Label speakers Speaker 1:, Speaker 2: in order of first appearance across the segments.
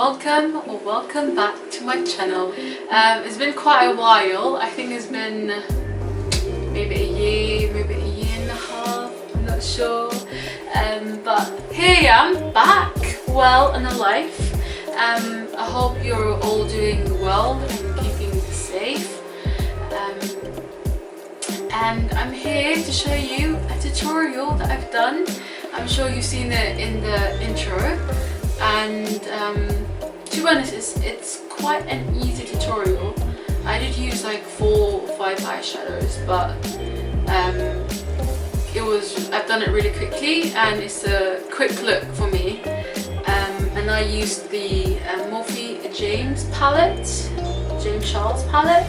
Speaker 1: welcome or welcome back to my channel. It's been quite a while. I think it's been maybe a year and a half, I'm not sure, but here I am, back, well and alive. I hope you're all doing well and keeping safe, and I'm here to show you a tutorial that I've done. I'm sure you've seen it in the intro, and to be honest, it's quite an easy tutorial. I did use like 4 or 5 eyeshadows, but I've done it really quickly and it's a quick look for me. And I used the Morphe James Charles palette,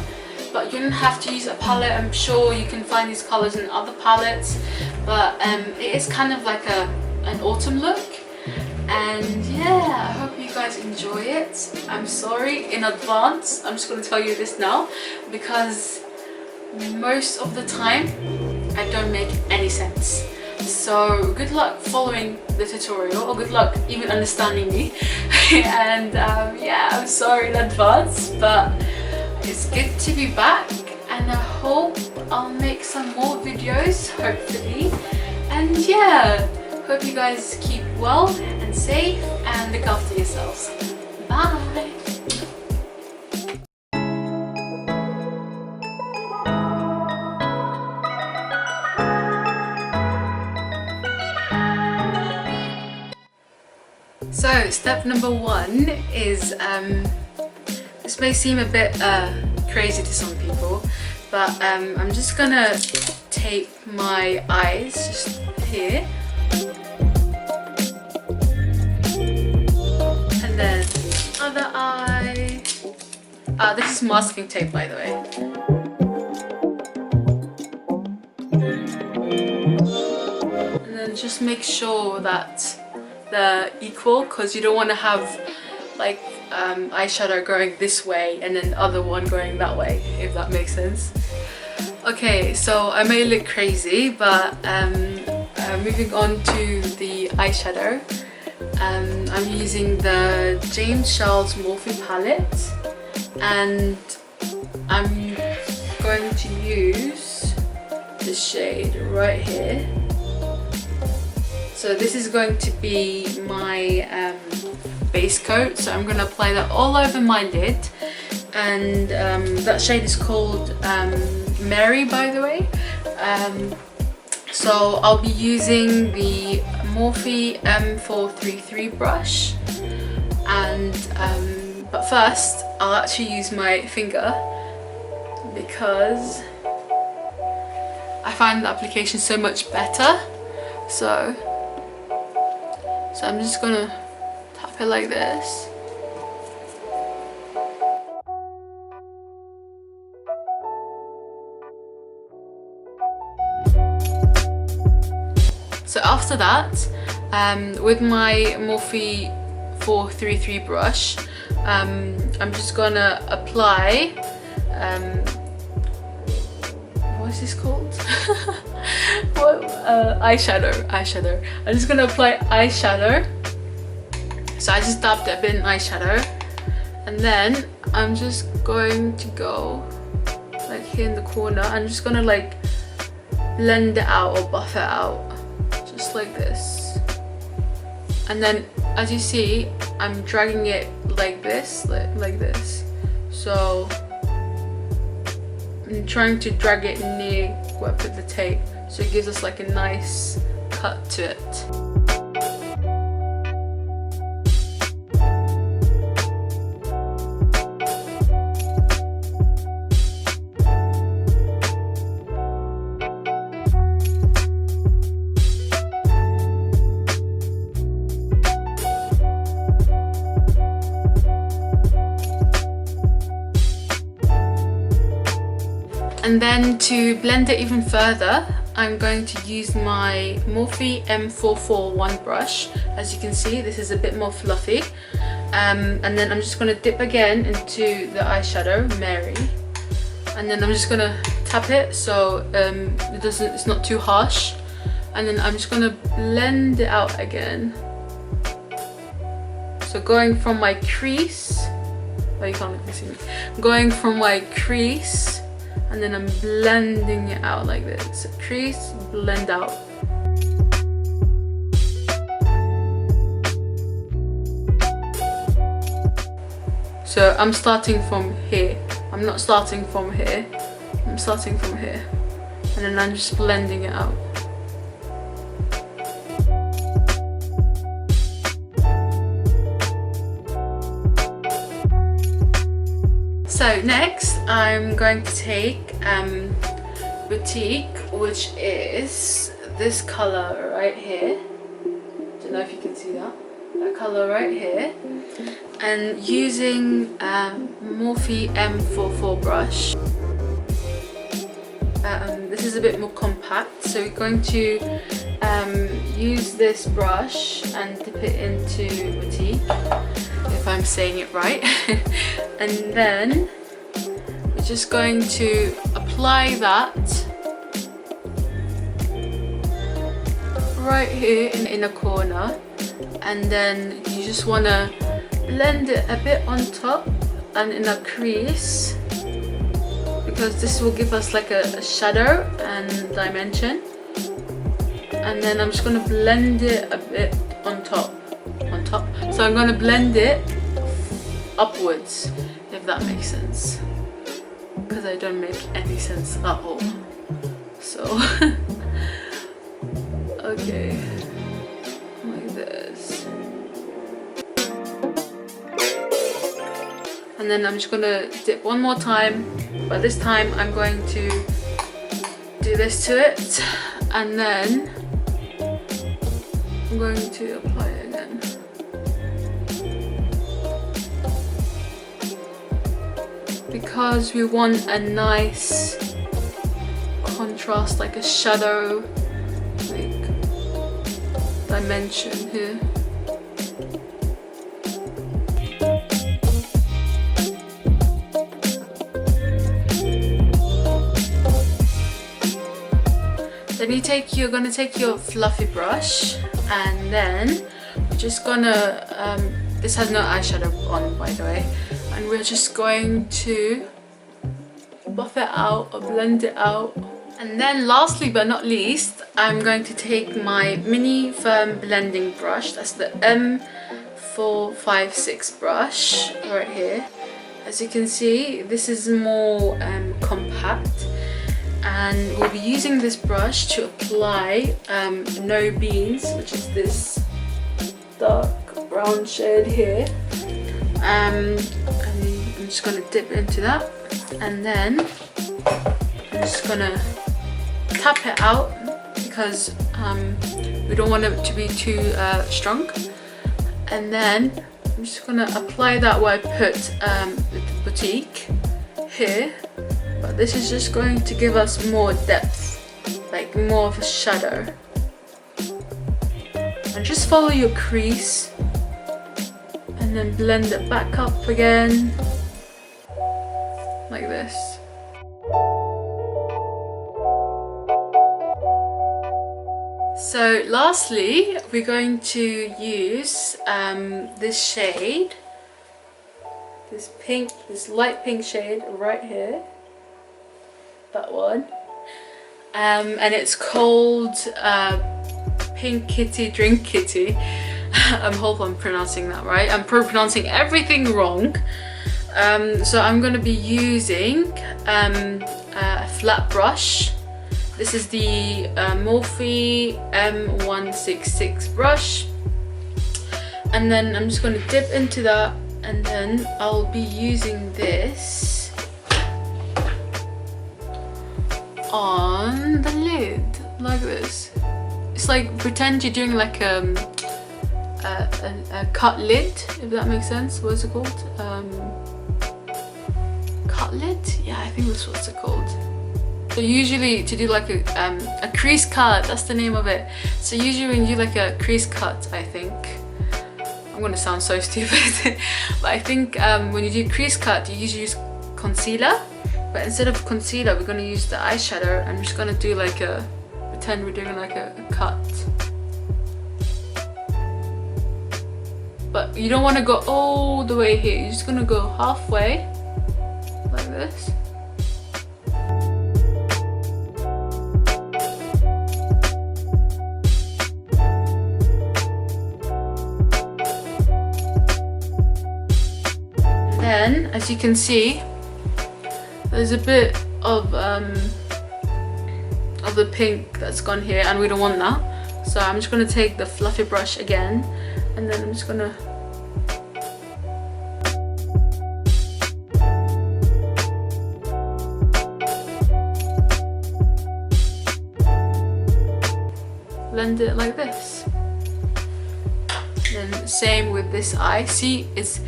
Speaker 1: but you don't have to use a palette. I'm sure you can find these colors in other palettes, but it is kind of like an autumn look. And yeah, I hope you guys enjoy it. I'm sorry in advance, I'm just going to tell you this now, because most of the time I don't make any sense. So good luck following the tutorial, or good luck even understanding me. And yeah, I'm sorry in advance, but it's good to be back, and I hope I'll make some more videos, hopefully. And yeah, hope you guys keep well and safe and look after yourselves. Bye! So step number 1 is, this may seem a bit crazy to some people, but I'm just gonna tape my eyes just here, and then other eye. This is masking tape, by the way. And then just make sure that they're equal, because you don't want to have like eyeshadow going this way and then the other one going that way, if that makes sense. Okay, so I may look crazy, but moving on to the eyeshadow, I'm using the James Charles Morphe palette, and I'm going to use the shade right here. So this is going to be my base coat, so I'm going to apply that all over my lid, and that shade is called Mary, by the way. So I'll be using the Morphe M433 brush, and but first I'll actually use my finger, because I find the application so much better. So I'm just gonna tap it like this. So after that, with my Morphe 433 brush, I'm just gonna apply, what is this called? What? Eyeshadow. I'm just gonna apply eyeshadow. So I just dabbed a bit in eyeshadow, and then I'm just going to go like here in the corner. I'm just gonna like blend it out or buff it out, just like this. And then as you see, I'm dragging it like this, like this. So I'm trying to drag it near where I put the tape, so it gives us like a nice cut to it. And then to blend it even further, I'm going to use my Morphe M441 brush. As you can see, this is a bit more fluffy. And then I'm just going to dip again into the eyeshadow, Mary. And then I'm just going to tap it so it's not too harsh. And then I'm just going to blend it out again. So going from my crease, oh, you can't see me. Going from my crease, and then I'm blending it out like this. Crease, blend out. So I'm starting from here. I'm not starting from here. I'm starting from here. And then I'm just blending it out. So next I'm going to take Boutique, which is this color right here. Don't know if you can see that. That color right here. And using Morphe M44 brush. This is a bit more compact, so we're going to use this brush and dip it into Boutique, if I'm saying it right. And then we're just going to apply that right here in a corner, and then you just want to blend it a bit on top and in a crease, because this will give us like a shadow and dimension. And then I'm just going to blend it a bit on top. So I'm going to blend it upwards, if that makes sense, because I don't make any sense at all. So okay, like this. And then I'm just gonna dip one more time, but this time I'm going to do this to it, and then I'm going to apply it again. Because we want a nice contrast, like a shadow, like dimension here. Then you're gonna take your fluffy brush, and then we're just gonna this has no eyeshadow on, by the way, and we're just going to buff it out or blend it out. And then lastly but not least, I'm going to take my mini firm blending brush. That's the M456 brush right here. As you can see, this is more compact, and we'll be using this brush to apply No Beans, which is this dark brown shade here. And I'm just going to dip into that, and then I'm just going to tap it out, because we don't want it to be too strong. And then I'm just going to apply that where I put the Boutique here. But this is just going to give us more depth, like more of a shadow. And just follow your crease, and then blend it back up again, like this. So lastly, we're going to use this shade, this light pink shade right here. That one, and it's called Pink Kitty Drink Kitty. I hope I'm pronouncing that right. I'm pronouncing everything wrong. So I'm going to be using a flat brush. This is the Morphe M166 brush, and then I'm just going to dip into that, and then I'll be using this on the lid like this. It's like pretend you're doing like a cut lid, if that makes sense. What is it called? Cut lid? Yeah, I think that's what it's called. So usually to do like a crease cut, that's the name of it. So usually when you do like a crease cut, I think, I'm gonna sound so stupid, but I think when you do crease cut, you usually use concealer. But instead of concealer, we're going to use the eyeshadow. I'm just going to do like pretend we're doing like a cut. but you don't want to go all the way here. You're just gonna go halfway like this. Then, as you can see, there's a bit of the pink that's gone here, and we don't want that. So I'm just gonna take the fluffy brush again, and then I'm just gonna blend it like this. Then same with this eye. See, it's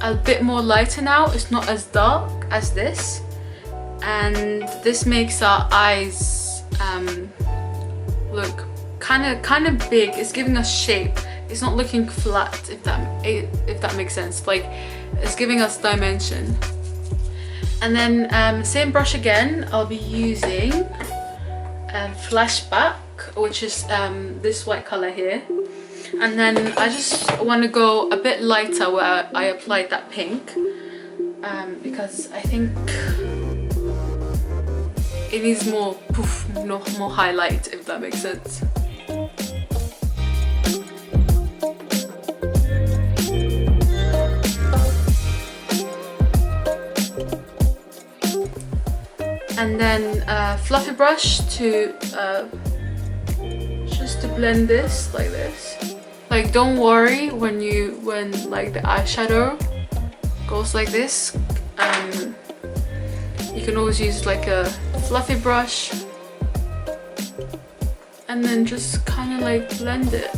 Speaker 1: a bit more lighter now. It's not as dark as this, and this makes our eyes look kind of big. It's giving us shape. It's not looking flat, if that makes sense. Like, it's giving us dimension. And then same brush again. I'll be using Flashback, which is this white color here. And then I just want to go a bit lighter where I applied that pink, because I think it needs more poof, more highlight, if that makes sense. And then fluffy brush to just to blend this like this. Like, don't worry when like the eyeshadow goes like this. You can always use like a fluffy brush and then just kind of like blend it.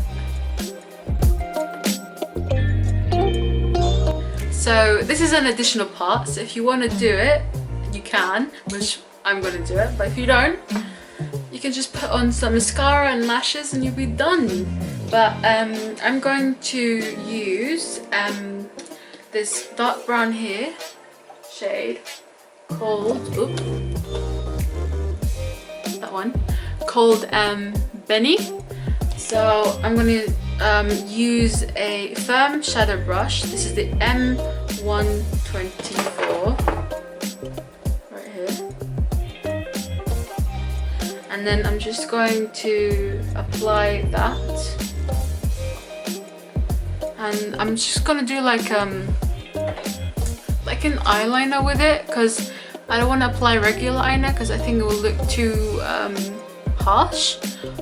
Speaker 1: So this is an additional part, so if you want to do it, you can, which I'm going to do it, but if you don't, you can just put on some mascara and lashes and you'll be done. But I'm going to use this dark brown here shade called, oops, that one, called Benny. So I'm going to use a firm shadow brush. This is the M124 right here, and then I'm just going to apply that, and I'm just going to do like an eyeliner with it, because I don't want to apply regular eyeliner because I think it will look too harsh.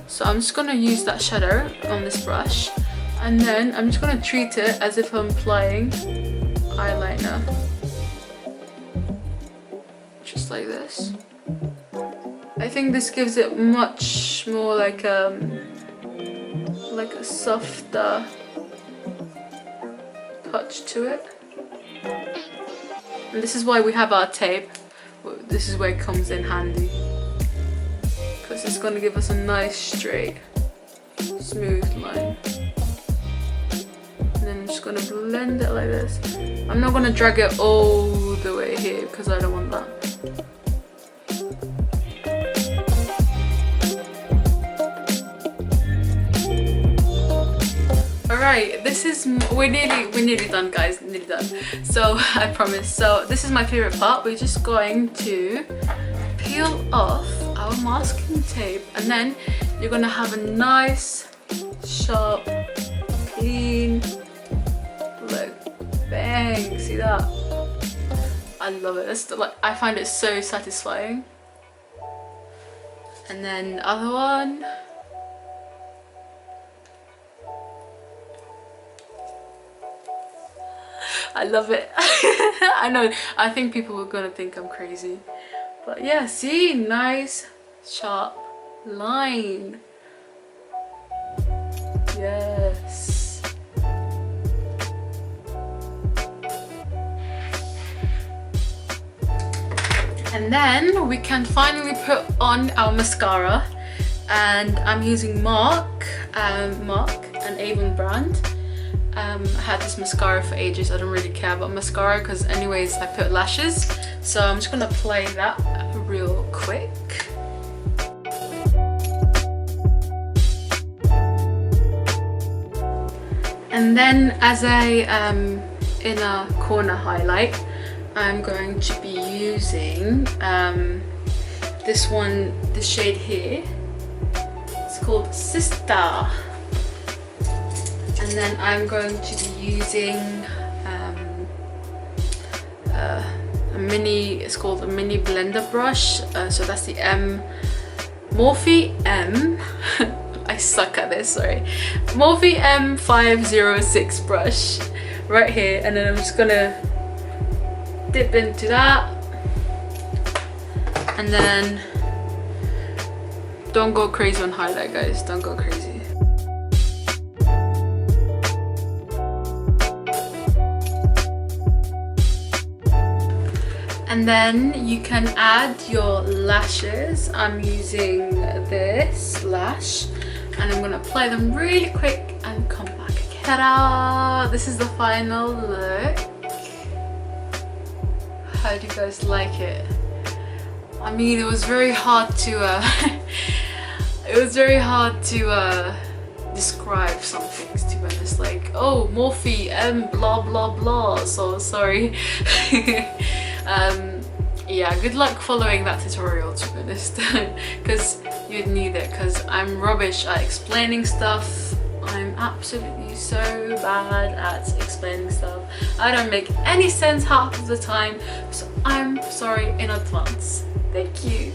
Speaker 1: So I'm just going to use that shadow on this brush, and then I'm just going to treat it as if I'm applying eyeliner, just like this. I think this gives it much more like a softer touch to it. And this is why we have our tape. This is where it comes in handy, because it's going to give us a nice straight smooth line. And then I'm just going to blend it like this. I'm not going to drag it all the way here because I don't want that. Alright, this is, we're nearly done, guys, nearly done. So I promise. So this is my favorite part. We're just going to peel off our masking tape, and then you're gonna have a nice, sharp, clean look. Bang! See that? I love it. It's like, I find it so satisfying. And then the other one. I love it. I know, I think people are gonna think I'm crazy, but yeah, see, nice sharp line. Yes. And then we can finally put on our mascara, and I'm using Mark and Avon brand. I had this mascara for ages. I don't really care about mascara because anyways I put lashes, so I'm just gonna apply that real quick. And then as a inner corner highlight, I'm going to be using this one, the shade here. It's called Sister. And then I'm going to be using it's called a mini blender brush. So that's the Morphe M. I suck at this, sorry. Morphe M506 brush right here, and then I'm just gonna dip into that, and then don't go crazy on highlight, guys, don't go crazy. And then you can add your lashes. I'm using this lash, and I'm gonna apply them really quick and come back again. Ta-da! This is the final look. How do you guys like it? I mean, it was very hard to describe some things, to be honest. Like, oh, Morphe M blah blah blah. So sorry. Yeah, good luck following that tutorial, to be honest, because you'd need it, because I'm rubbish at explaining stuff. I'm absolutely so bad at explaining stuff. I don't make any sense half of the time, so I'm sorry in advance. Thank you.